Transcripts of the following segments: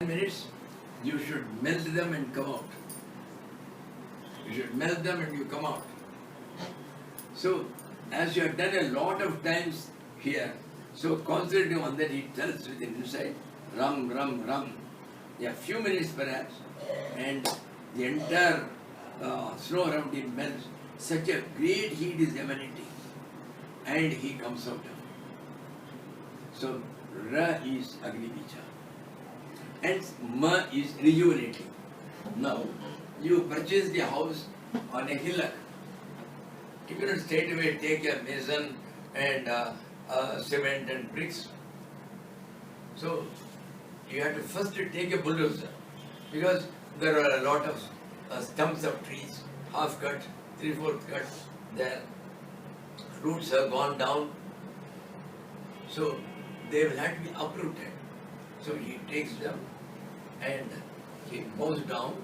minutes, you should melt them and come out. You should melt them and you come out. So, as you have done a lot of times here, so concentrating on that, he tells within inside, ram, ram, ram. A few minutes perhaps, and the entire snow around him melts. Such a great heat is emanating, and he comes out of it. So, Ra is Agni Bija, and Ma is rejuvenating. Now, you purchase the house on a hillock. You cannot straight away take a mason and cement and bricks. So, you have to first take a bulldozer, because there are a lot of stumps of trees, half cut, 3/4 cut, their roots have gone down, so they will have to be uprooted. So he takes them and he mows down,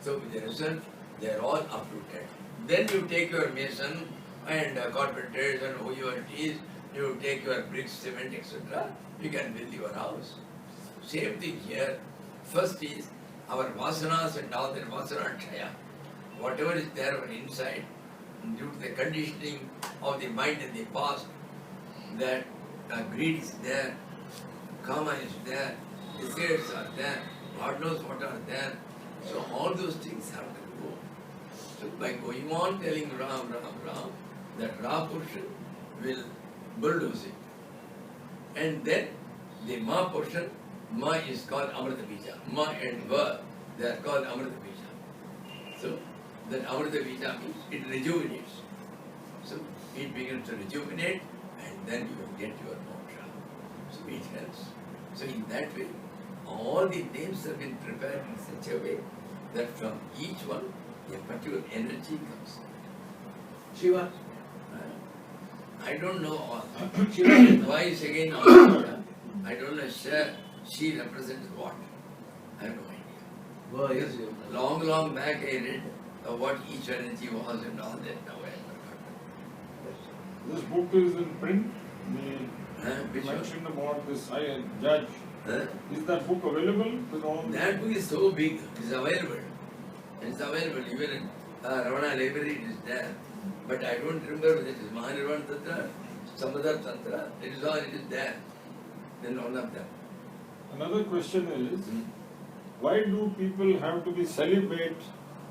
so with the result they are all uprooted. Then you take your mason and carpenters and whoever it is, you take your bricks, cement, etc. You can build your house. Same thing here. First is our vasanas and all their vasana chaya. Whatever is there inside, due to the conditioning of the mind in the past, that greed is there, kama is there, desires are there, God knows what are there. So all those things have to go. So by going on telling Ram, Ram, Ram, that Ra portion will bulldoze it. And then the Ma portion, Ma is called Amrita Bija. Ma and Va, they are called Amrita Bija. So that Amrita Bija means it rejuvenates. So it begins to rejuvenate, and then you will get your moksha. So it helps. So in that way, all the names have been prepared in such a way that from each one a particular energy comes. Shiva. I don't know all. Shiva twice again Amrita. I don't know she represents what. I have no idea. Well, yes, Long, long back I read what each energy was and all that. Now I have forgotten. This book is in print. Which You one? mentioned about this judge. Is that book available with all? That book is so big, it is available. It's available even in Ravana library, it is there. But I don't remember whether it is Mahanirvana Tantra, some other Tantra, it is there. Then all of them. Another question is, why do people have to be celibate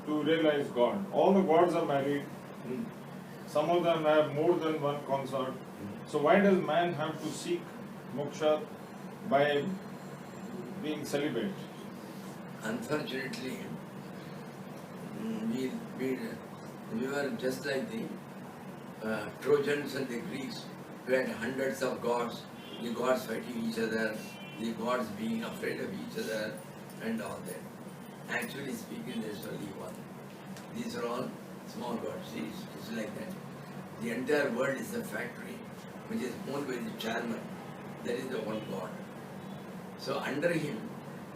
to realize God? All the gods are married. Some of them have more than one consort. So why does man have to seek moksha by being celibate? Unfortunately, we were just like the Trojans and the Greeks, who had hundreds of gods, the gods fighting each other, the gods being afraid of each other, and all that. Actually speaking, there is only one. These are all small gods. See, it's like that. The entire world is a factory which is owned by the chairman. That is the one God. So under him,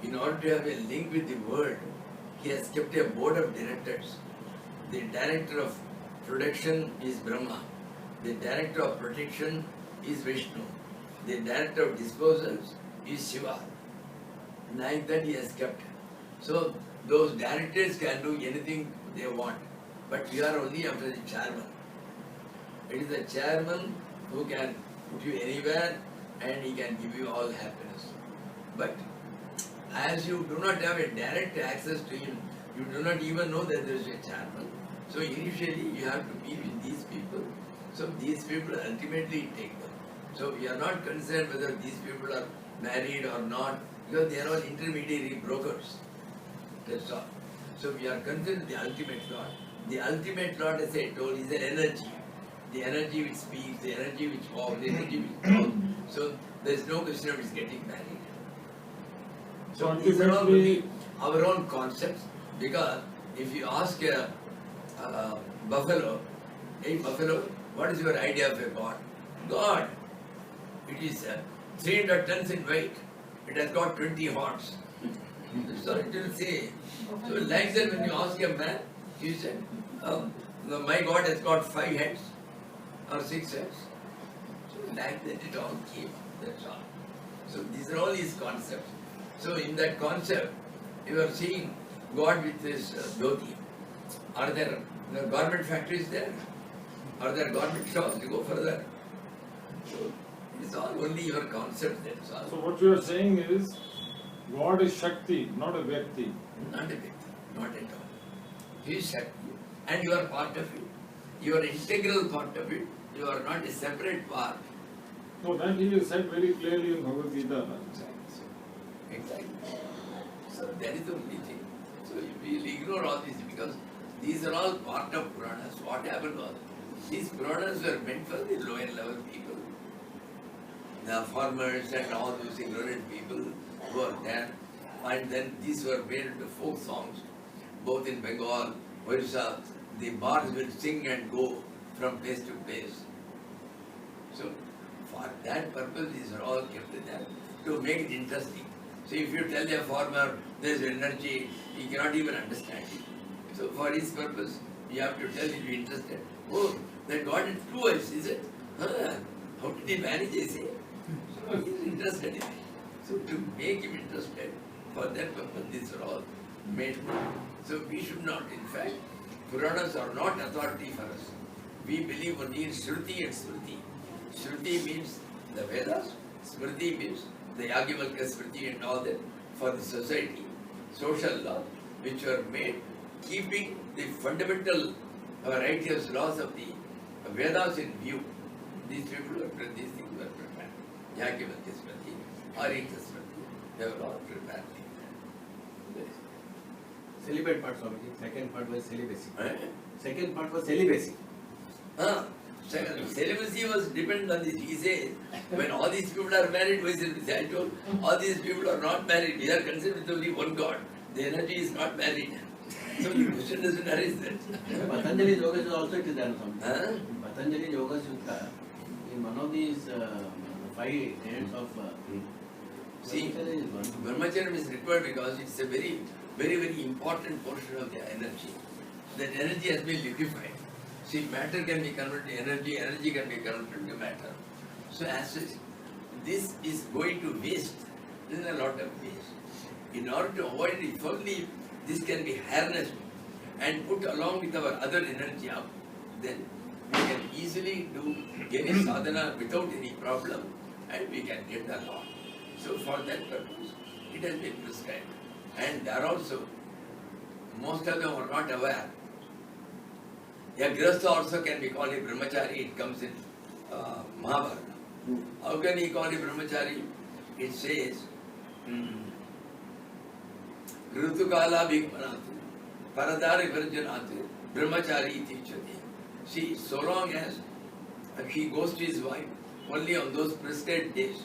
in order to have a link with the world, he has kept a board of directors. The director of production is Brahma. The director of protection is Vishnu. The director of disposals is Shiva. Like that he has kept. So those directors can do anything they want. But we are only after the chairman. It is the chairman who can put you anywhere and he can give you all happiness. But as you do not have a direct access to him, you do not even know that there is a chairman. So initially you have to be with these people. So these people ultimately take them. So we are not concerned whether these people are married or not, because they are all intermediary brokers. That's all. So we are concerned with the ultimate Lord. The ultimate Lord, as I told, is an energy. The energy which speaks, the energy which walks, the energy which talks. So there is no question of its getting married. So these are all only our own concepts, because if you ask a buffalo, hey buffalo, what is your idea of a God? God. It is 300 tons in weight. It has got 20 horns. That's all it will say. So like that, when you ask a man, he said, my God has got 5 heads or 6 heads. So like that it all came. That's all. So these are all his concepts. So in that concept, you are seeing God with his dhoti. Are there garment factories there? Are there garment shops? You go further. So it's all only your concept there. So what you are saying is, God is Shakti, not a Vyakti. Not a big thing, not at all. He is Shakti and you are part of it. You are integral part of it. You are not a separate part. No, that he has said very clearly in Bhagavad Gita. Exactly. So that is the only thing. So we will ignore all this because these are all part of Puranas. What happened was, these Puranas were meant for the lower level people. The farmers and all those ignorant people who are there. And then these were made into folk songs, both in Bengal, Orissa. The bards will sing and go from place to place. So for that purpose, these are all kept there to make it interesting. So if you tell a farmer there is energy, he cannot even understand it. So for his purpose, you have to tell him to be interested. Oh, that God had two eyes, is it? How did he manage it? So he is interested in it. So to make him interested, for that purpose, these are all made. So we should not, in fact, Puranas are not authority for us. We believe only in Shruti and Smriti. Shruti means the Vedas, Smriti means the Yagyavalkya Smriti and all that for the society, social law, which were made keeping the fundamental righteous laws of the Vedas in view. These things were prepared. Yagyavalkya Smriti, Arikya Smriti, they were all prepared. Celibate part, Swamiji. Second part was celibacy. Eh? Second part was celibacy. Celibacy was dependent on this. He says, when all these people are married, why celibacy? I told, all these people are not married. We are concerned with only one God. The energy is not married. So the question doesn't arise that. Patanjali Yoga is also it is there, Swamiji. Huh? Patanjali Yoga Sutra, in one of these 5 tenets of See, Brahmacharya is one. Brahmacharya is required because it's a very, very, very important portion of the energy. That energy has been liquefied. See, matter can be converted to energy, energy can be converted to matter. So as such, this is going to waste. There is a lot of waste. In order to avoid it, if only this can be harnessed and put along with our other energy up, then we can easily do any sadhana without any problem and we can get the law. So for that purpose, it has been prescribed. And there also, most of them are not aware. A grihastha also can be called a brahmachari, it comes in Mahabharata. How can he call a brahmachari? It says, Rutukala Bhikmanatu, Paradari Virjanatu, brahmachari iti uchyate. See, so long as he goes to his wife only on those prescribed days,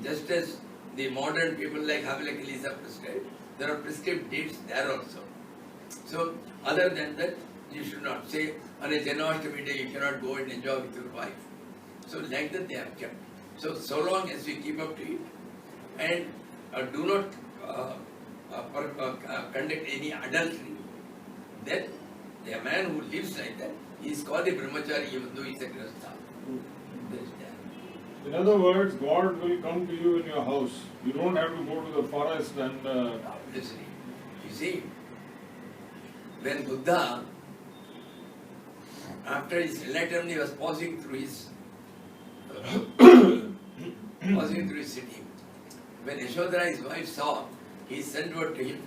just as the modern people like Havelakalis are prescribed, there are prescribed dates there also. So, other than that, you should not say, on a Janmashtami day you cannot go and enjoy with your wife. So, like that they have kept. So long as we keep up to it and do not conduct any adultery, then the man who lives like that, he is called a brahmachari even though he is a grihastha. In other words, God will come to you in your house. You don't have to go to the forest and... Listen, you see, when Buddha, after his enlightenment, he was passing through his city. When Yashodhara, his wife, saw, he sent word to him,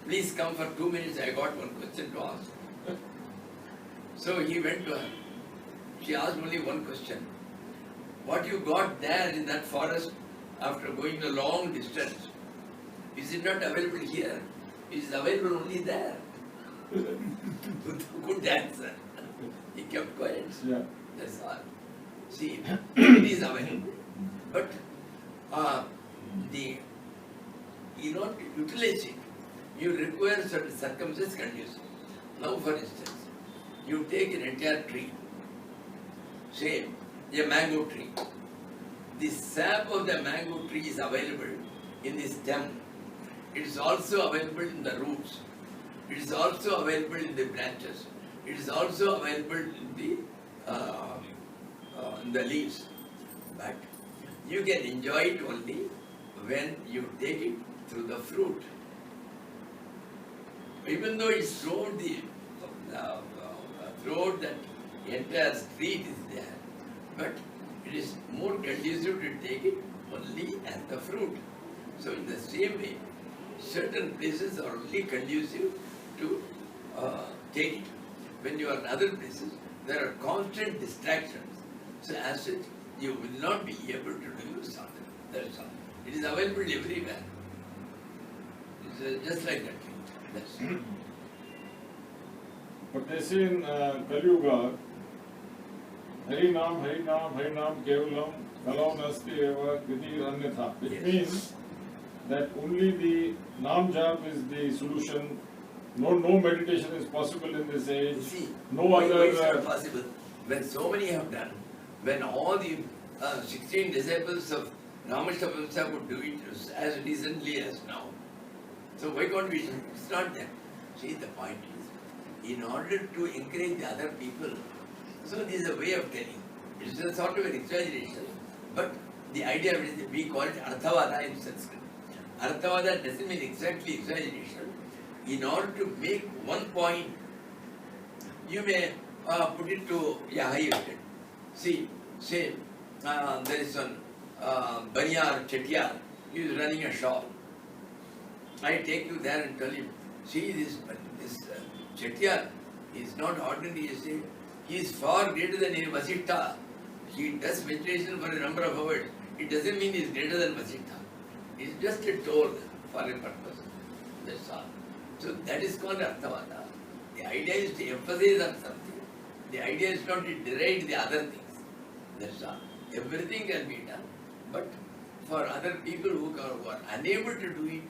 please come for 2 minutes, I got one question to ask. So he went to her. She asked only one question. What you got there in that forest after going a long distance, is it not available here? It is available only there. Good answer. He kept quiet. Yeah. That's all. See, it is available. But you not utilize it. You require certain circumstances conditions. Now, for instance, you take an entire tree, say a mango tree. The sap of the mango tree is available in the stem. It is also available in the roots. It is also available in the branches. It is also available in the leaves. But you can enjoy it only when you take it through the fruit. Even though it's throughout throughout that entire street is there, but it is more conducive to take it only as the fruit. So in the same way, certain places are only conducive to take it. When you are in other places, there are constant distractions. So as such, you will not be able to do sadhana. That's all. It is available everywhere. It's just like that. That's all. But they say in Kali Yuga, Harinam, Harinam, Harinam, Kevalam, Kalau Nasti Eva, Kritir Annatha. It means that only the Nam Jap is the solution. No meditation is possible in this age. You see, No why other. it's not possible? When so many have done, when all the 16 disciples of Ramakshna Paramahamsa would do it as recently as now. So why can't we? It's not there. See, the point is, in order to encourage the other people, so this is a way of telling. It's a sort of an exaggeration, but the idea of it is we call it Arthavada in Sanskrit. Arthavada doesn't mean exactly exaggeration. In order to make one point, you may put it to a high extent. See, say there is one Banyar Chettiar, he is running a shop. I take you there and tell him, see this Chettiar is not ordinary, you see. He is far greater than Vasishta. He does meditation for a number of hours. It doesn't mean he is greater than Vasishta. It is just a tool for a purpose. That's all. So that is called Arthavada. The idea is to emphasize on something. The idea is not to deride the other things. That's all. Everything can be done. But for other people who are unable to do it,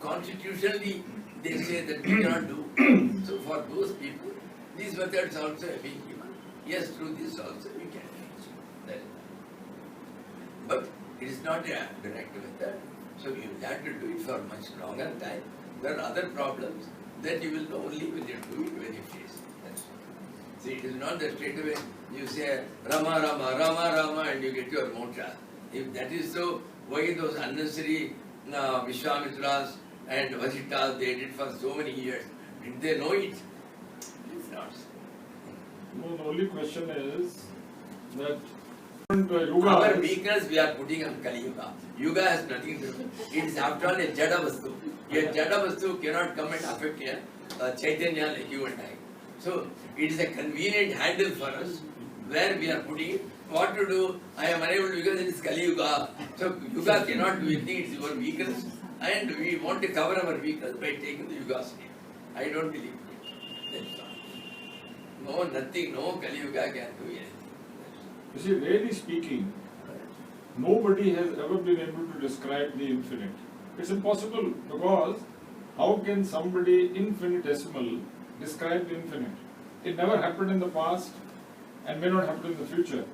constitutionally they say that we cannot do. So for those people, these methods also have been given. Yes, through this also we can reach. That is all. But it is not a direct method. So you have to do it for much longer time. There are other problems that you will know only when you do it, when you face it. That's all. See, it is not that straight away you say Rama, Rama, Rama, Rama and you get your moksha. If that is so, why those unnecessary Vishwamitras and Vasishtas they did for so many years? Did they know it? It's not so. No, the only question is that our weakness we are putting on Kali Yuga. Yuga has nothing to do. It is after all a Jada Vastu. A Jada Vastu cannot come and affect Chaitanya like you and I. So it is a convenient handle for us where we are putting it. What to do? I am unable to because it is Kali Yuga. So Yuga cannot do anything. It is your weakness. And we want to cover our weakness by taking the Yuga state. I don't believe it. That's all. No, nothing, no Kali Yuga can do anything. You see, really speaking, nobody has ever been able to describe the infinite. It's impossible because how can somebody infinitesimal describe the infinite? It never happened in the past and may not happen in the future.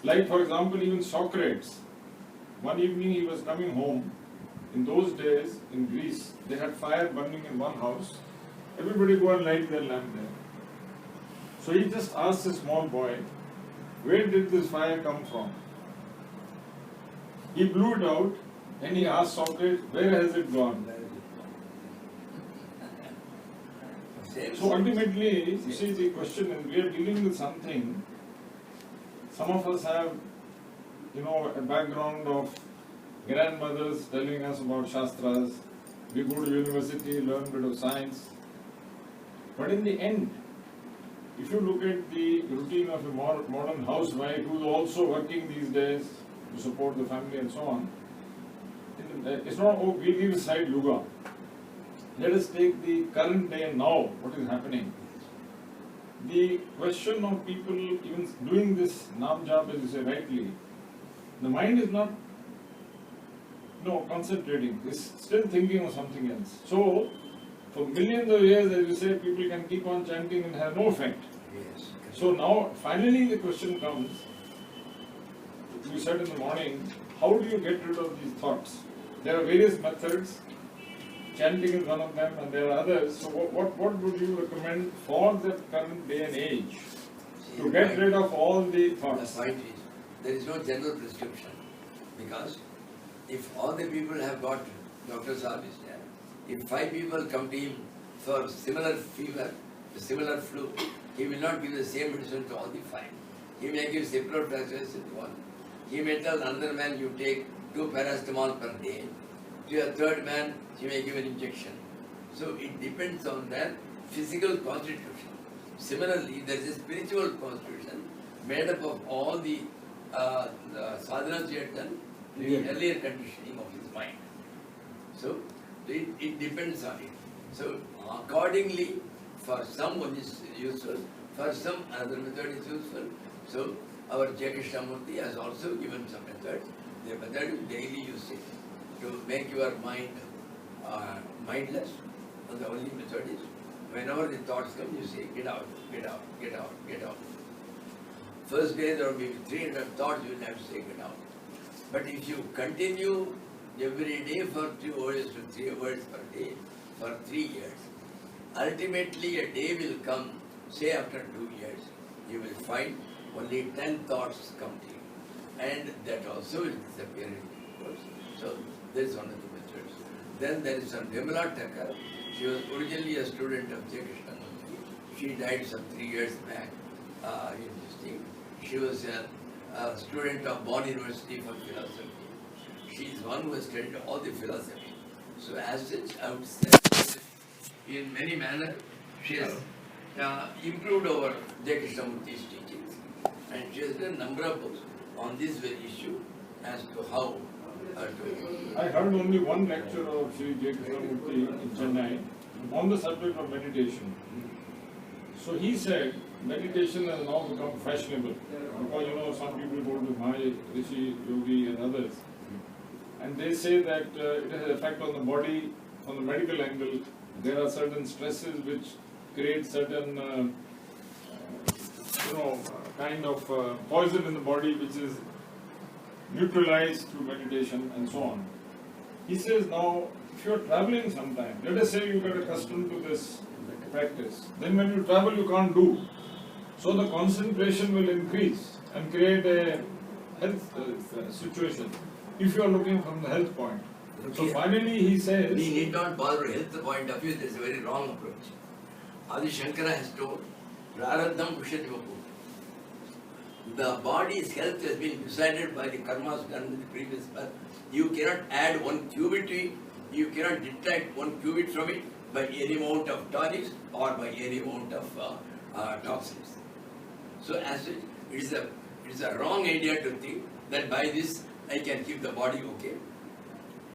Like for example, even Socrates, one evening he was coming home. In those days in Greece, they had fire burning in one house. Everybody go and light their lamp there. So he just asked a small boy, where did this fire come from? He blew it out and he asked Socrates, where has it gone? So ultimately, you see the question, and we are dealing with something, some of us have, a background of grandmothers telling us about Shastras, we go to university, learn a bit of science. But in the end, if you look at the routine of a modern housewife who is also working these days to support the family and so on, it's not, oh, we leave aside yoga. Let us take the current day and now, what is happening. The question of people even doing this Nam Jap, as you say rightly, the mind is not concentrating, it's still thinking of something else. So, for millions of years, as you say, people can keep on chanting and have no effect. Yes. So now, finally the question comes, you said in the morning, how do you get rid of these thoughts? There are various methods, chanting is one of them and there are others. So what would you recommend for the current day and age to get rid of all the thoughts? The point is, there is no general prescription because if all the people have got Dr. Saab is there. If 5 people come to him for similar fever, similar flu, he will not give the same medicine to all the 5. He may give ciprofloxacin to one. He may tell another man, you take 2 paracetamol per day. To a third man, he may give an injection. So it depends on their physical constitution. Similarly, there is a spiritual constitution made up of all the sadhanas he had done, the earlier conditioning of his mind. So it depends on it. So accordingly, for some one is useful, for some another method is useful. So our Krishnamurti has also given some methods. The method is daily usage to make your mind mindless. And the only method is whenever the thoughts come, you say, get out, get out, get out, get out. First day there will be 300 thoughts, you will have to say, get out. But if you continue every day for 2 hours to 3 hours per day for 3 years, ultimately a day will come, say after 2 years, you will find only 10 thoughts come to you. And that also will disappear in due course. So that is one of the methods. Then there is some Vimala Thakur. She was originally a student of Krishnamurti. She died some 3 years back in this thing. She was a student of Bonn University for philosophy. She is one who has studied all the philosophy. So as such, I would say, in many manners, she has improved over Krishnamurti's teachings. And she has done a number of books on this very issue as to how to... I heard only one lecture of Sri Krishnamurti in Chennai on the subject of meditation. So he said meditation has now become fashionable because some people go to Maya, Rishi, Yogi and others, and they say that it has an effect on the body. From the medical angle, there are certain stresses which create certain kind of poison in the body which is neutralized through meditation and so on. He says now, if you are traveling sometime, let us say you get accustomed to this practice, then when you travel you can't do. So the concentration will increase and create a health situation if you are looking from the health point. So finally he says... We need not bother health point of view, that is a very wrong approach. Adi Shankara has told, Prarabdham Pushati Vapu. The body's health has been decided by the karmas done in the previous birth. You cannot add 1 cubit to it, you cannot detract 1 cubit from it by any amount of tonics or by any amount of toxins. So as such, it is a wrong idea to think that by this I can keep the body okay.